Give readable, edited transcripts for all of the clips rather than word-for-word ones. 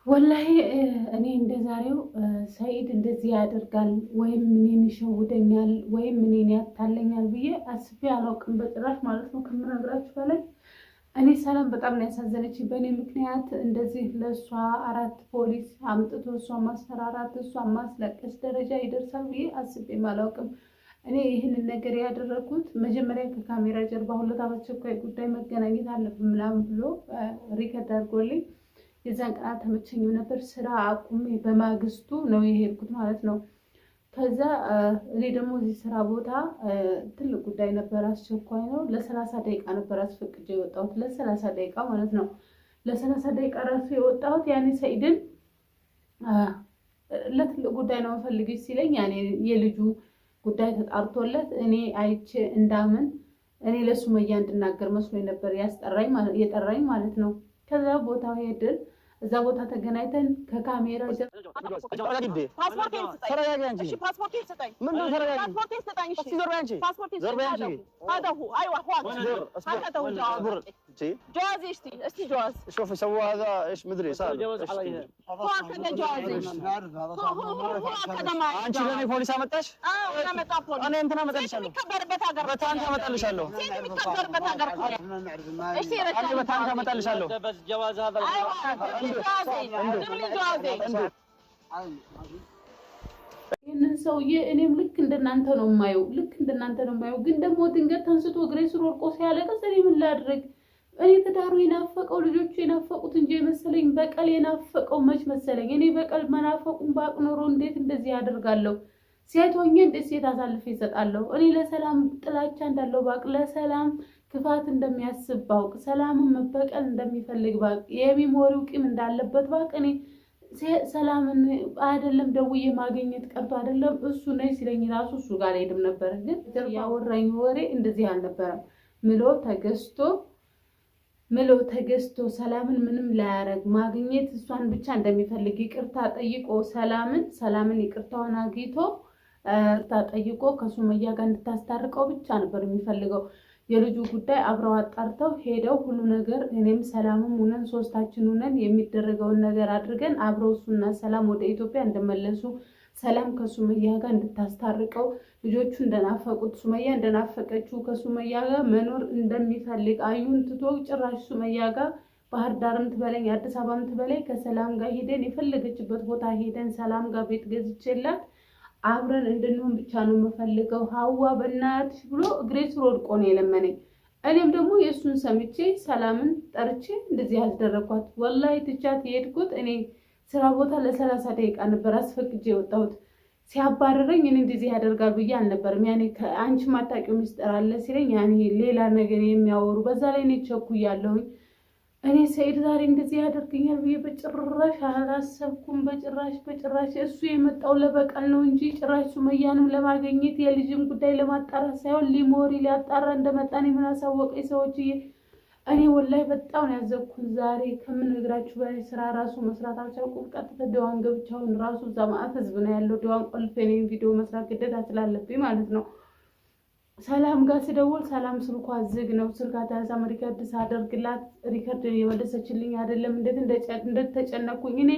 ወላሂ እኔ እንደዛሬው ሰይድ እንደዚህ ያደርጋል ወይም እኔን ይሸውደኛል ወይም እኔን ያታለኛል ብዬ አስቤ አላውቅም በጭራሽ ማለት ነው። ከምነግራችሁ በላይ እኔ ሰላም በጣም ነው ያሳዘነችኝ። በእኔ ምክንያት እንደዚህ ለእሷ 4 ፖሊስ አምጥቶ እሷ ማስፈራራት እሷ ማስለቀስ ደረጃ ይደርሳል ብዬ አስቤም አላውቅም። እኔ ይህንን ነገር ያደረኩት መጀመሪያ ከካሜራ ጀርባ 2 አስቸኳይ ጉዳይ መገናኘት አለብን ምናምን ብሎ ሪከርድ አድርጎልኝ የዛን ቀን አልተመቸኝም ነበር። ስራ አቁሜ በማግስቱ ነው የሄድኩት ማለት ነው። ከዛ እኔ ደግሞ እዚህ ስራ ቦታ ትልቅ ጉዳይ ነበር፣ አስቸኳይ ነው። ለ30 ደቂቃ ነበር አስፈቅጄ የወጣሁት፣ ለ30 ደቂቃ ማለት ነው። ለ30 ደቂቃ ራሱ የወጣሁት ያኔ ሰኢድን ለትልቅ ጉዳይ ነው ፈልግሽ ሲለኝ ያኔ የልጁ ጉዳይ ተጣርቶለት እኔ አይቼ እንዳምን እኔ ለሱመያ እንድናገር መስሎኝ ነበር የጠራኝ ማለት ነው። ከዛ ቦታው ሄድን። እዛ ቦታ ተገናኝተን ከካሜራ جوازي اشتي جواز شوفي سووا هذا ايش مدري صار هو هكذا جوازي هو هكذا ما አንቺ ለኔ ፖሊስ አመጣሽ انا متى بوليس እኔ እንትና አመጣልሻለሁ የሚከበርበት ሀገር በታንክ አመጣልሻለሁ የሚከበርበት ሀገር እሺ እኔ በታንክ አመጣልሻለሁ بس جواز هذا ይህንን ሰውዬ እኔም ልክ እንደናንተ ነው የማየው ግን ደግሞ ድንገት ተንስቶ እግሬ ስር ወድቆ ሲያለቅስ እኔ ምን ላድርግ? እኔ ትዳሩ የናፈቀው ልጆቹ የናፈቁት እንጂ የመሰለኝ በቀል የናፈቀው መች መሰለኝ። እኔ በቀል መናፈቁን ባቅ ኖሮ እንዴት እንደዚህ ያደርጋለሁ? ሴት ሆኜ እንዴት ሴት አሳልፌ ይሰጣለሁ? እኔ ለሰላም ጥላቻ እንዳለው ባቅ፣ ለሰላም ክፋት እንደሚያስብ ባውቅ፣ ሰላምን መበቀል እንደሚፈልግ ባቅ፣ የሚሞሪው ቂም እንዳለበት ባቅ፣ እኔ ሰላምን አይደለም ደውዬ ማግኘት ቀርቶ አይደለም እሱ ነይ ሲለኝ ራሱ እሱ ጋር ሄድም ነበር። ግን ያወራኝ ወሬ እንደዚህ አልነበረም። ምሎ ተገዝቶ ሰላምን ምንም ላያረግ ማግኘት እሷን ብቻ እንደሚፈልግ ይቅርታ ጠይቆ ሰላምን ይቅርታውን አግኝቶ ጠይቆ ከሱመያ ጋር እንድታስታርቀው ብቻ ነበር የሚፈልገው። የልጁ ጉዳይ አብረው አጣርተው ሄደው ሁሉ ነገር እኔም ሰላምም ሆነን ሶስታችን ሆነን የሚደረገውን ነገር አድርገን አብረው እሱና ሰላም ወደ ኢትዮጵያ እንደመለሱ ሰላም ከሱመያ ጋር እንድታስታርቀው ልጆቹ እንደናፈቁት ሱመያ እንደናፈቀችው ከሱመያ ጋር መኖር እንደሚፈልግ አዩን ትቶ ጭራሽ ሱመያ ጋር ባህር ዳርም ትበለኝ አዲስ አበባም ትበለኝ ከሰላም ጋር ሄደን የፈለገችበት ቦታ ሄደን ሰላም ጋር ቤት ገዝቼላት አብረን እንድንሆን ብቻ ነው የምፈልገው ሀዋ በእናትሽ ብሎ እግሬ ስር ወድቆ ነው የለመነኝ። እኔም ደግሞ የእሱን ሰምቼ ሰላምን ጠርቼ እንደዚህ ያስደረኳት። ወላሂ ትቻት የሄድኩት እኔ ስራ ቦታ ለ30 ደቂቃ ነበር አስፈቅጄ የወጣሁት። ሲያባረረኝ እኔ እንደዚህ ያደርጋል ብዬ አልነበርም። ያኔ አንቺ ማታውቂው ምስጢር አለ ሲለኝ ያኔ ሌላ ነገር የሚያወሩ በዛ ላይ እኔ ቸኩያለሁኝ። እኔ ሰኢድ ዛሬ እንደዚህ ያደርገኛል ብዬ በጭራሽ አላሰብኩም። በጭራሽ እሱ የመጣው ለበቀል ነው እንጂ ጭራሽ ሱመያንም ለማግኘት የልጅም ጉዳይ ለማጣራት ሳይሆን ሊሞሪ ሊያጣራ እንደመጣን ምን አሳወቀኝ ሰዎችዬ። እኔ ወላሂ በጣም ነው ያዘኩት ዛሬ ከምነግራችሁ በላይ። ስራ ራሱ መስራት አልቻልኩም። ቀጥታ ደዋን ገብቻውን ራሱ ዘማአት ህዝብ ነው ያለው። ደዋን ቆልፌ ነው ቪዲዮ መስራት ግዴታ ስላለብኝ ማለት ነው። ሰላም ጋር ስደውል ሰላም ስልኳ ዝግ ነው። ስልካ ታዛ ሪከርድ ሳደርግላት ሪከርድ የመለሰችልኝ አይደለም። እንዴት ተጨነኩኝ። እኔ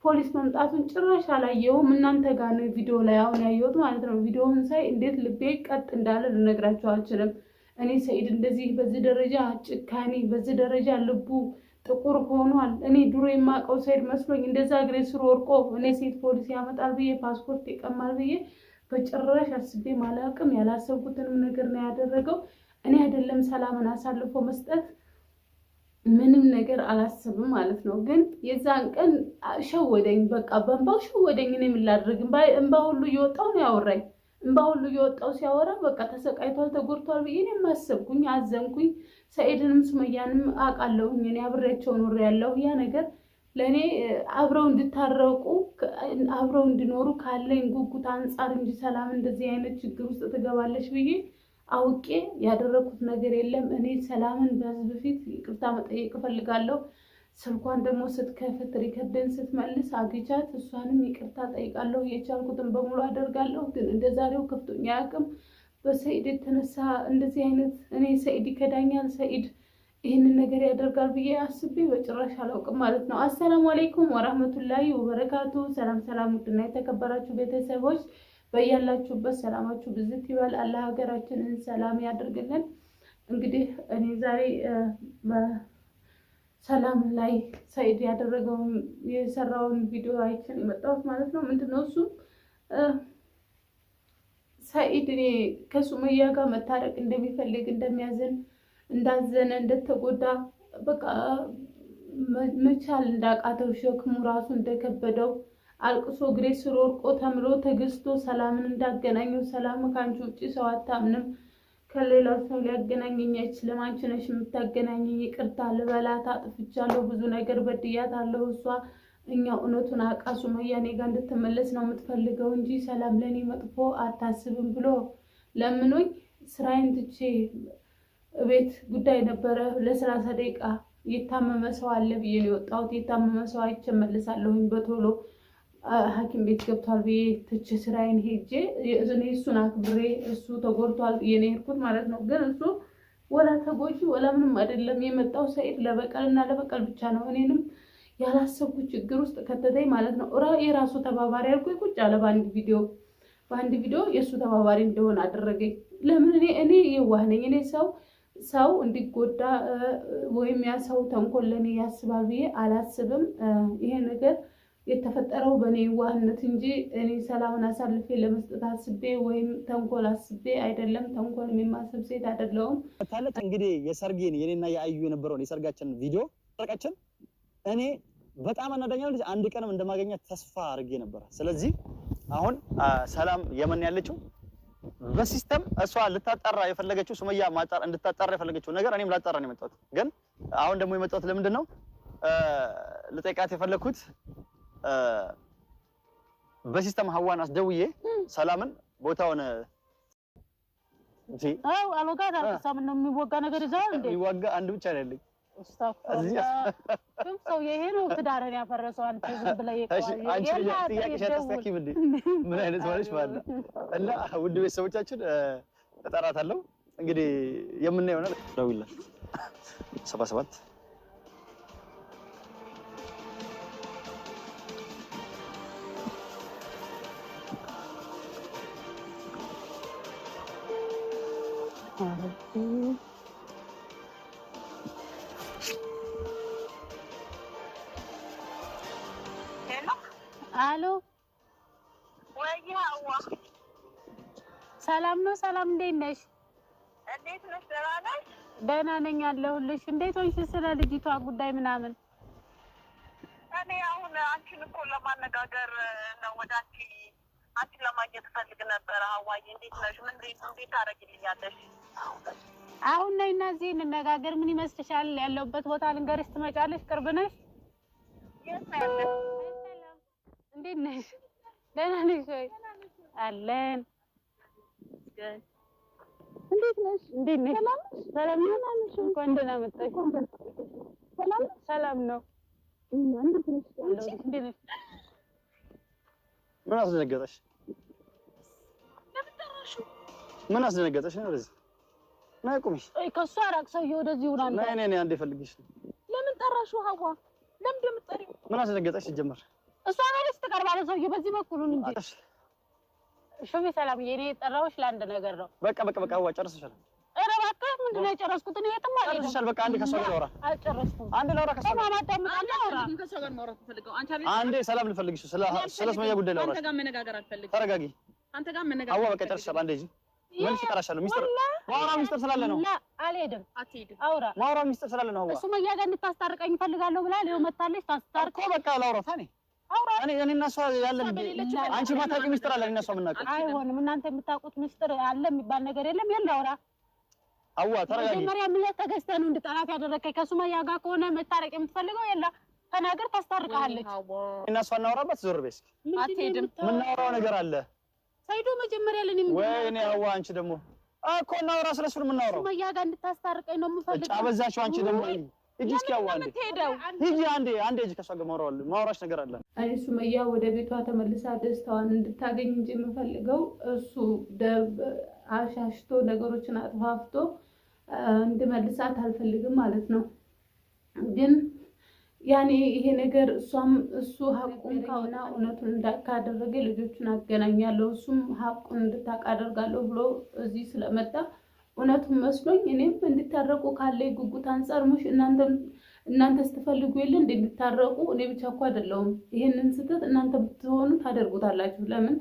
ፖሊስ መምጣቱን ጭራሽ አላየሁም። እናንተ ጋር ነው ቪዲዮ ላይ አሁን ያየሁት ማለት ነው። ቪዲዮውን ሳይ እንዴት ልቤ ቀጥ እንዳለ ልነግራችሁ አልችልም። እኔ ሰኢድ እንደዚህ በዚህ ደረጃ ጭካኔ በዚህ ደረጃ ልቡ ጥቁር ሆኗል። እኔ ድሮ የማውቀው ሰኢድ መስሎኝ እንደዛ እግሬ ስር ወርቆ እኔ ሴት ፖሊስ ያመጣል ብዬ ፓስፖርት ይቀማል ብዬ በጭራሽ አስቤ ማላቅም። ያላሰብኩትንም ነገር ነው ያደረገው። እኔ አይደለም ሰላምን አሳልፎ መስጠት ምንም ነገር አላሰብም ማለት ነው። ግን የዛን ቀን ሸወደኝ፣ በቃ በእንባው ሸወደኝ። እኔ ምን ላድርግ? እንባ ሁሉ እየወጣው ነው ያወራኝ። እንባ ሁሉ እየወጣው ሲያወራ በቃ ተሰቃይቷል ተጎድቷል ብዬ እኔም አሰብኩኝ፣ አዘንኩኝ። ሰኢድንም ሱመያንም አውቃለሁኝ፣ እኔ አብሬያቸው ኖር ያለው ያ ነገር ለኔ አብረው እንድታረቁ አብረው እንዲኖሩ ካለኝ ጉጉት አንፃር እንጂ ሰላም እንደዚህ አይነት ችግር ውስጥ ትገባለች ብዬ አውቄ ያደረኩት ነገር የለም። እኔ ሰላምን በህዝብ ፊት ይቅርታ መጠየቅ እፈልጋለሁ። ስልኳን ደግሞ ስትከፍት ሪከርድን ስትመልስ አግቻት እሷንም ይቅርታ ጠይቃለሁ። የቻልኩትን በሙሉ አደርጋለሁ። ግን እንደዛሬው ከፍቶኛ አያውቅም። በሰኢድ የተነሳ እንደዚህ አይነት እኔ ሰኢድ ይከዳኛል፣ ሰኢድ ይህንን ነገር ያደርጋል ብዬ አስቤ በጭራሽ አላውቅም ማለት ነው። አሰላሙ አለይኩም ወራህመቱላሂ ወበረካቱ። ሰላም ሰላም፣ ውድና የተከበራችሁ ቤተሰቦች በያላችሁበት ሰላማችሁ ብዝት ይበል። አላህ ሀገራችንን ሰላም ያድርግልን። እንግዲህ እኔ ዛሬ ሰላም ላይ ሰኢድ ያደረገውን የሰራውን ቪዲዮ አይቼን የመጣሁት ማለት ነው። ምንድነው እሱ ሰኢድ እኔ ከሱመያ ጋር መታረቅ እንደሚፈልግ እንደሚያዝን እንዳዘነ እንደተጎዳ በቃ መቻል እንዳቃተው ሸክሙ ራሱ እንደከበደው አልቅሶ እግሬ ስር ወድቆ ተምሎ ተገዝቶ ሰላምን እንዳገናኘው ሰላም ከአንቺ ውጭ ሰው አታምንም፣ ከሌላ ሰው ሊያገናኘኝ አይችልም፣ አንቺ ነሽ የምታገናኘኝ፣ ይቅርታ ልበላት፣ አጥፍቻለሁ፣ ብዙ ነገር በድያታለሁ፣ እሷ እኛ እውነቱን አውቃ ሱመያ እኔ ጋር እንድትመለስ ነው የምትፈልገው እንጂ ሰላም ለእኔ መጥፎ አታስብም ብሎ ለምኖኝ ስራዬን ትቼ ቤት ጉዳይ ነበረ ለ30 ደቂቃ የታመመ ሰው አለ ብዬ ነው የወጣሁት። የታመመ ሰው አይቼ እመልሳለሁኝ በቶሎ ሐኪም ቤት ገብቷል ብዬ ትቼ ስራዬን ሄጄ እኔ እሱን አክብሬ እሱ ተጎድቷል ብዬ ነው የሄድኩት ማለት ነው። ግን እሱ ወላ ተጎጂ ወላ ምንም አይደለም። የመጣው ሰኢድ ለበቀልና ለበቀል ብቻ ነው። እኔንም ያላሰብኩት ችግር ውስጥ ከተተኝ ማለት ነው። የራሱ ተባባሪ አልኩኝ ቁጭ አለ በአንድ ቪዲዮ የእሱ ተባባሪ እንደሆነ አደረገኝ። ለምን እኔ የዋህ ነኝ። እኔ ሰው እንዲጎዳ ወይም ያ ሰው ተንኮል ለኔ ያስባል ብዬ አላስብም። ይሄ ነገር የተፈጠረው በእኔ ዋህነት እንጂ እኔ ሰላምን አሳልፌ ለመስጠት አስቤ ወይም ተንኮል አስቤ አይደለም። ተንኮል የማስብ ሴት አይደለሁም። ታለች እንግዲህ የሰርጌን የኔና የአዩ የነበረውን የሰርጋችን ቪዲዮ ተረቃችን እኔ በጣም አናዳኛል። አንድ ቀንም እንደማገኛት ተስፋ አድርጌ ነበር። ስለዚህ አሁን ሰላም የመን ያለችው በሲስተም እሷ ልታጣራ የፈለገችው ሱመያ እንድታጣራ የፈለገችው ነገር እኔም ላጣራ ነው የመጣሁት። ግን አሁን ደግሞ የመጣሁት ለምንድን ነው ልጠይቃት የፈለኩት በሲስተም ሀዋን አስደውዬ ሰላምን ቦታውን አልወጋት አልተሳም ነው የሚወጋ ነገር ይዘዋል እንዴ? የሚወጋ አንድ ብቻ ነው ያለኝ። ሰው ይሄ ነው ትዳርን ያፈረሰው። አንተ ዝም ብለህ ምን አይነት ማለሽ ማለት ነው። እና ውድ ቤተሰቦቻችን እጠራታለሁ እንግዲህ የምናየው ይሆናል። ደውይላት 77 አሎ ወይዬ ሰላም ነው። ሰላም እንዴት ነሽ? እንዴት ነሽ? ደህና ነሽ? ደህና ነኝ አለሁልሽ። እንዴት ሆንሽ? ስለ ልጅቷ ጉዳይ ምናምን እኔ አሁን አንቺን እኮ ለማነጋገር ነው ወደ አንቺን ለማግኘት ፈልግ ነበር። ሀዋዬ እንዴት ነሽ? እንዴት ታደርጊልኛለሽ? አሁን ነይ እና እዚህ እንነጋገር። ምን ይመስልሻል? ያለሁበት ቦታ ልንገርሽ፣ ትመጫለሽ? ቅርብ ነሽ? የት ነው ያለሽ? እንዴት ነሽ? ደህና ነሽ ወይ? አለን። እንዴት ነሽ? እንዴት ነሽ? ሰላም ነሽ? እንኳን ደህና መጣሽ። ሰላም ነው። እንዴት ነሽ? ምን አስደነገጠሽ? ምን አስደነገጠሽ? ነው ወደዚህ ነይ ቁሚ። ከእሱ አራቅ ሰውዬው ወደዚህ ይውላል። ነይ አንዴ ፈልግሽ። ለምን ጠራሽው? ሀዋ ለምን እንደምትጠሪው? ምን አስደነገጠሽ? ጀመር እሷ ማለት ትቀርባለህ። ሰውዬው በዚህ በኩል ነው እንጂ ሹሚ ሰላምዬ፣ እኔ የጠራሁሽ ለአንድ ነገር ነው። በቃ ዋ ጨርሰሻል። ኧረ እባክህ ምንድን ነው የጨረስኩት? እኔ የትም አልሄድም። ጨርሰሻል። በቃ አንዴ ከእሷ ጋር ላውራ። አልጨረስኩም። አንዴ ላውራ ከእሷ ጋር አንዴ ሰላም ልፈልግሽ። ስለ ሱመያ ጉዳይ ላውራ። አንተ ጋር መነጋገር አልፈልግም። ተረጋጊ። አንተ ጋር መነጋገር አዋ በቃ ጨርሰሻል። አንዴ እዚህ ምን ትጠራሻለሁ? ሚስጥር ማውራ ሚስጥር ስላለ ነው። አልሄድም። አትሄድም። አውራ ማውራ ሚስጥር ስላለ ነው። አዋ ሱመያ ጋር እንድታስታርቀኝ እፈልጋለሁ ብላ ይኸው መታለች። ታስታርቅ እኮ በቃ ላውራ። ታኔ እኔ እና እሷ ያለን አንቺ ማታውቂው ሚስጥር አለ። እኔ እና እሷ የምናውቀው አይሆንም። እናንተ የምታውቁት ሚስጥር አለ የሚባል ነገር የለም። የለ አውራ። አዋ ተረጋጊ። መጀመሪያ ምን ተገዝተህ ነው እንድጠላት ያደረከኝ? ከሱመያ ጋር ከሆነ መታረቅ የምትፈልገው የለ ተናገር፣ ታስታርቃለች። እና እሷ እናወራባት። ዞር በይ እስኪ። አትሄድም። የምናወራው ነገር አለ። ሰይዶ መጀመሪያ ለኔ ምን ወይኔ አዋ አንቺ ደግሞ እኮ እናወራ። ስለሱ ነው የምናወራው። ሱመያ ጋር እንድታስታርቀኝ ነው የምፈልገው። አበዛሽው አንቺ ደግሞ ሂጂ እስኪ አዋ ሂጂ አንዴ ሂጂ። ከእሷ ጋር ማውራሽ ነገር አለ። እኔ ሱመያ ወደ ቤቷ ተመልሳ ደስታዋን እንድታገኝ እንጂ የምፈልገው እሱ አሻሽቶ ነገሮችን አጥፋፍቶ እንድመልሳት አልፈልግም ማለት ነው። ግን ያኔ ይሄ ነገር እሱ ሐቁን ካውና እውነቱን ካደረገ ልጆቹን አገናኛለሁ እሱም ሐቁን እንድታውቅ አደርጋለሁ ብሎ እዚህ ስለመጣ እውነቱን መስሎኝ እኔም እንድታረቁ ካለ ጉጉት አንፃር ሙሽ እናንተ ስትፈልጉ የለ እንድታረቁ እኔ ብቻ እኮ አይደለሁም ይሄንን ስህተት እናንተ ብትሆኑ ታደርጉታላችሁ። ለምን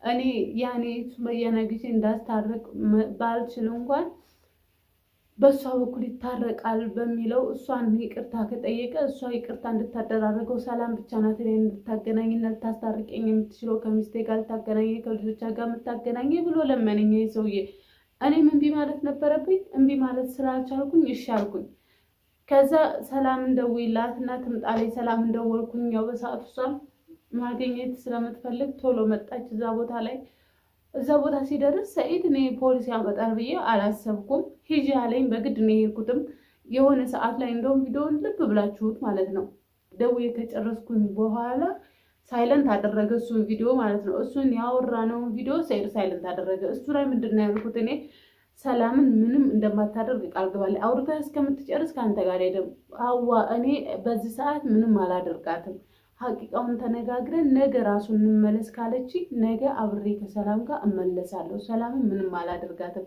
እኔ ያኔ ሱመያና ጊዜ እንዳስታረቅ ባልችል እንኳን በሷ በኩል ይታረቃል በሚለው እሷን ይቅርታ ከጠየቀ እሷ ይቅርታ እንድታደራረገው ሰላም ብቻ ናት እኔን እንድታገናኝና ልታስታርቀኝ የምትችለው ከሚስቴ ጋር ልታገናኘ ከልጆቿ ጋር የምታገናኘ ብሎ ለመነኝ ሰውዬ። እኔም እምቢ ማለት ነበረብኝ። እምቢ ማለት ስላልቻልኩኝ እሺ አልኩኝ። ከዛ ሰላም እንደውይላትና ትምጣለኝ ሰላም እንደወልኩኝ ያው በሰዓቱ እሷም ማግኘት ስለምትፈልግ ቶሎ መጣች እዛ ቦታ ላይ። እዛ ቦታ ሲደርስ ሰኢድ እኔ ፖሊስ ያመጣል ብዬ አላሰብኩም። ሂጂ አለኝ። በግድ ነው የሄድኩትም። የሆነ ሰዓት ላይ እንደውም ቪዲዮውን ልብ ብላችሁት ማለት ነው ደውዬ ከጨረስኩኝ በኋላ ሳይለንት አደረገ እሱን ቪዲዮ ማለት ነው። እሱን ያወራነውን ቪዲዮ ሰኢድ ሳይለንት አደረገ። እሱ ላይ ምንድነው ያልኩት እኔ ሰላምን ምንም እንደማታደርግ ቃል ገባለሁ። አውርተህ እስከምትጨርስ ከአንተ ጋር አይደለም አዋ እኔ በዚህ ሰዓት ምንም አላደርጋትም። ሐቂቃውን ተነጋግረን ነገ ራሱን እንመለስ ካለች ነገ አብሬ ከሰላም ጋር እመለሳለሁ። ሰላምን ምንም አላደርጋትም።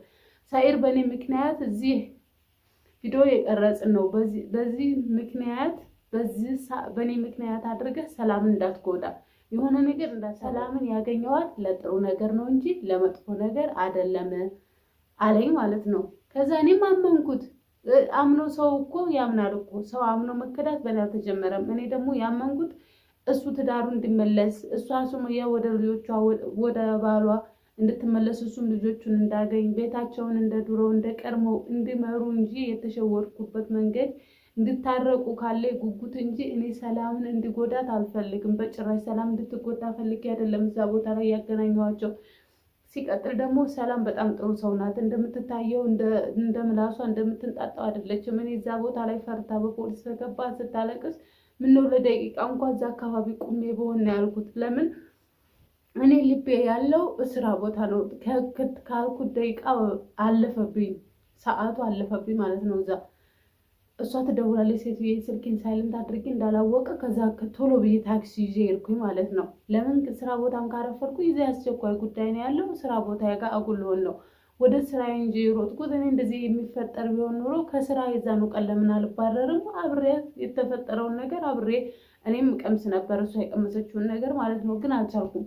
ሰኢድ በእኔ ምክንያት እዚህ ቪዲዮ የቀረጽን ነው። በዚህ ምክንያት በእኔ ምክንያት አድርገህ ሰላምን እንዳትጎዳ የሆነ ነገር ሰላምን ያገኘዋት ለጥሩ ነገር ነው እንጂ ለመጥፎ ነገር አይደለም አለኝ ማለት ነው። ከዛ እኔም አመንኩት። አምኖ ሰው እኮ ያምናል እኮ ሰው አምኖ መከዳት በእኔ አልተጀመረም። እኔ ደግሞ ያመንኩት እሱ ትዳሩ እንዲመለስ እሷ ሱመያ ወደ ልጆቿ ወደ ባሏ እንድትመለስ እሱም ልጆቹን እንዳገኝ ቤታቸውን እንደ ድሮ እንደ ቀድሞ እንዲመሩ እንጂ የተሸወርኩበት መንገድ እንድታረቁ ካለ ጉጉት እንጂ እኔ ሰላምን እንዲጎዳት አልፈልግም። በጭራሽ ሰላም እንድትጎዳ ፈልጌ አይደለም እዛ ቦታ ላይ ያገናኘዋቸው። ሲቀጥል ደግሞ ሰላም በጣም ጥሩ ሰው ናት። እንደምትታየው እንደ ምላሷ እንደምትንጣጣው አይደለችም። እኔ እዛ ቦታ ላይ ፈርታ በፖሊስ ተገባ ስታለቅስ ምነው ለደቂቃ እንኳን እዛ አካባቢ ቁሜ በሆነ ያልኩት። ለምን እኔ ልቤ ያለው ስራ ቦታ ነው። ካልኩት ደቂቃ አለፈብኝ፣ ሰዓቱ አለፈብኝ ማለት ነው። እዛ እሷ ትደውላለች ሴትዬ፣ ስልኬን ሳይለንት አድርጌ እንዳላወቀ ከዛ ቶሎ ብዬ ታክሲ ይዤ ሄድኩኝ ማለት ነው። ለምን ስራ ቦታም ካረፈርኩኝ እዚያ አስቸኳይ ጉዳይ ነው ያለው ስራ ቦታ ጋር አጉልሆን ነው ወደ ስራ እንጂ ሮጥኩት። እኔ እንደዚህ የሚፈጠር ቢሆን ኖሮ ከስራ የዛኑ ቀን ለምን አልባረርም? አብሬ የተፈጠረውን ነገር አብሬ እኔም ቀምስ ነበር እሷ የቀመሰችውን ነገር ማለት ነው። ግን አልቻልኩም።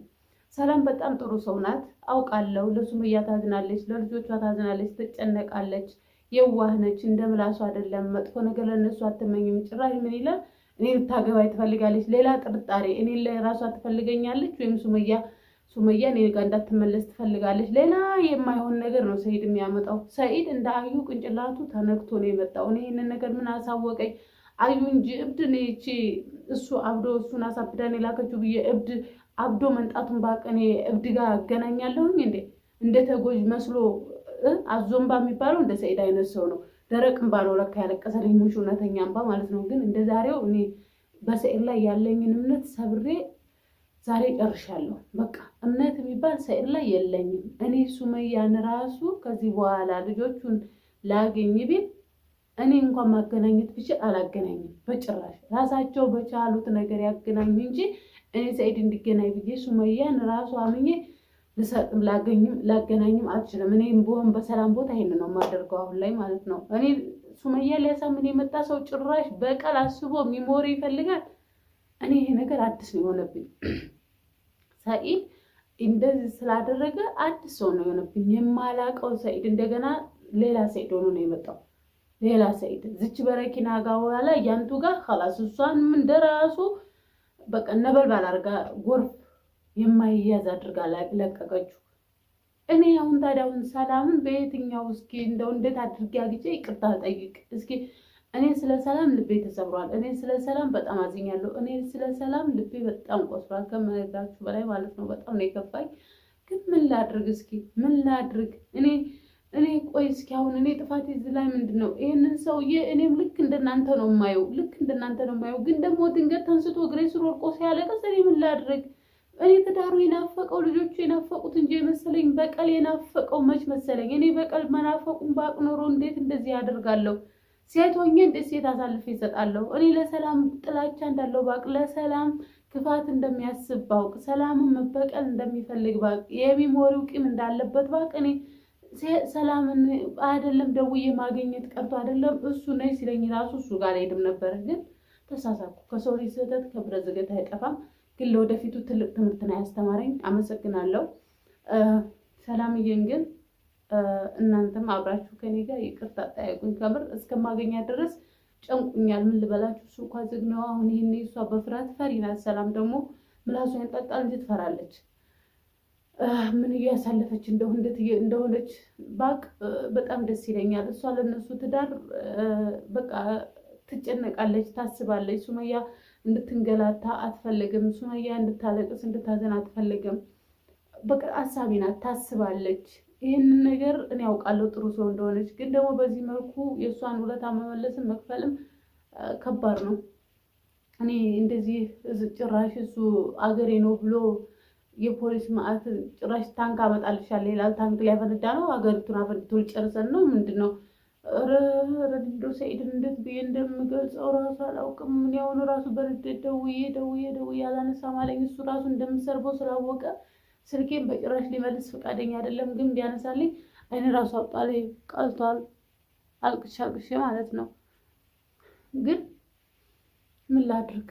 ሰላም በጣም ጥሩ ሰው ናት አውቃለሁ። ለሱመያ ታዝናለች፣ ለልጆቿ ታዝናለች፣ ትጨነቃለች፣ የዋህ ነች። እንደ ምላሱ አይደለም። መጥፎ ነገር ለነሱ አትመኝም። ጭራሽ ምን ይላል እኔ ልታገባኝ ትፈልጋለች። ሌላ ጥርጣሬ እኔ ለራሷ ትፈልገኛለች ወይም ሱመያ እኔ ጋር እንዳትመለስ ትፈልጋለች። ሌላ የማይሆን ነገር ነው ሰኢድ የሚያመጣው። ሰኢድ እንደ አዩ ቅንጭላቱ ተነክቶ ነው የመጣው። እኔ ይህንን ነገር ምን አሳወቀኝ? አዩ እንጂ እብድ ነች። እሱ አብዶ እሱን አሳብዳን የላከችው ብዬ እብድ አብዶ መንጣቱን ባቀኔ እብድ ጋር አገናኛለሁኝ እንዴ? እንደ ተጎጅ መስሎ አዞምባ የሚባለው እንደ ሰኢድ አይነት ሰው ነው። ደረቅ እምባ ነው ለካ ያለቀሰልኝ፣ ሙሽ እውነተኛ እምባ ማለት ነው። ግን እንደ ዛሬው እኔ በሰኢድ ላይ ያለኝን እምነት ሰብሬ ዛሬ ጨርሻለሁ። በቃ እምነት የሚባል ሰኢድ ላይ የለኝም። እኔ ሱመያን ራሱ ከዚህ በኋላ ልጆቹን ላገኝ ቢል እኔ እንኳን ማገናኘት ብችል አላገናኝም በጭራሽ። ራሳቸው በቻሉት ነገር ያገናኙ እንጂ እኔ ሰኢድ እንዲገናኝ ብዬ ሱመያን ራሱ አምኜ ልሰጥም ላገናኝም አልችልም። እኔ ብሆን በሰላም ቦታ ይሄን ነው የማደርገው አሁን ላይ ማለት ነው። እኔ ሱመያ ሊያሳምን የመጣ ሰው ጭራሽ በቀል አስቦ ሚሞሪ ይፈልጋል። እኔ ይሄ ነገር አዲስ ነው የሆነብኝ። ሰኢድ እንደዚህ ስላደረገ አዲስ ሰው ነው የሆነብኝ። የማላውቀው ሰኢድ እንደገና ሌላ ሰኢድ ሆኖ ነው የመጣው። ሌላ ሰኢድ ዝች በረኪና ጋር ዋላ ያንቱ ጋር خلاص እሷን እንደራሱ በቃ ነበልባል አድርጋ ጎርፍ የማይያዝ አድርጋ ለቀቀችው። እኔ አሁን ታዲያውን ሰላምን በየትኛው እስኪ እንደው እንዴት አድርጌ አግጬ ይቅርታ ጠይቅ እስኪ። እኔ ስለ ሰላም ልቤ ተሰብሯል። እኔ ስለ ሰላም በጣም አዝኛለሁ። እኔ ስለ ሰላም ልቤ በጣም ቆስሏል ከመነግራችሁ በላይ ማለት ነው። በጣም ነው የከፋኝ። ግን ምን ላድርግ እስኪ ምን ላድርግ? እኔ ቆይ እስኪ አሁን እኔ ጥፋቴ እዚህ ላይ ምንድን ነው? ይሄንን ሰውዬ እኔም ልክ እንደናንተ ነው የማየው፣ ግን ደግሞ ድንገት ተንስቶ እግሬ ስር ወድቆ ሲያለቅስ እኔ ምን ላድርግ? እኔ ትዳሩ የናፈቀው ልጆቹ የናፈቁት እንጂ የመሰለኝ በቀል የናፈቀው መች መሰለኝ። እኔ በቀል መናፈቁን ባቅ ኖሮ እንዴት እንደዚህ ያደርጋለሁ? ሴት ሆኜ እንዴት ሴት አሳልፌ ይሰጣለሁ? እኔ ለሰላም ጥላቻ እንዳለው ባቅ፣ ለሰላም ክፋት እንደሚያስብ ባውቅ፣ ሰላምን መበቀል እንደሚፈልግ ባቅ፣ የሚሞሪው ቂም እንዳለበት ባቅ፣ እኔ ሰላምን አይደለም ደውዬ ማግኘት ቀርቶ አይደለም እሱ ነይ ሲለኝ ራሱ እሱ ጋር ሄድም ነበር። ግን ተሳሳኩ። ከሰው ልጅ ስህተት ከብረት ዝገት አይጠፋም። ግን ለወደፊቱ ትልቅ ትምህርት ነው ያስተማረኝ። አመሰግናለሁ። ሰላምዬን ግን እናንተም አብራችሁ ከኔ ጋር ይቅርታ ጠይቁኝ። ከምር እስከማገኛት ድረስ ጨንቁኛል። ምን ልበላችሁ? እሱ እንኳን ዝግ ነው። አሁን ይሄኔ እሷ በፍርሃት ፈሪ ናት። ሰላም ደግሞ ምላሷን ያንጣጣል እንጂ ትፈራለች። ምን እያሳለፈች እንደሆነች ባቅ በጣም ደስ ይለኛል። እሷ ለነሱ ትዳር በቃ ትጨነቃለች፣ ታስባለች። ሱመያ እንድትንገላታ አትፈልግም። ሱመያ እንድታለቅስ እንድታዘን አትፈልግም። በቃ አሳቢ ናት፣ ታስባለች። ይህንን ነገር እኔ ያውቃለሁ ጥሩ ሰው እንደሆነች። ግን ደግሞ በዚህ መልኩ የእሷን ውለታ መመለስን መክፈልም ከባድ ነው። እኔ እንደዚህ ጭራሽ እሱ አገሬ ነው ብሎ የፖሊስ ማዕት ጭራሽ ታንክ አመጣልሻለሁ ይላል። ታንክ ሊያፈነዳ ነው? ሀገሪቱን አፈንድቶ ሊጨርሰን ነው? ምንድን ነው? ረድዶ ሰኢድን እንዴት ብዬ እንደምገልጸው ራሱ አላውቅም። ምን ያሁኑ ራሱ በንዴት ደውዬ አላነሳም አለኝ። እሱ ራሱ እንደምሰርበው ስላወቀ ስልኬን በጭራሽ ሊመልስ ፈቃደኛ አይደለም። ግን ቢያነሳልኝ አይን ራሱ አውጣል፣ ቀልቷል። አልቅሼ ማለት ነው። ግን ምን ላድርግ?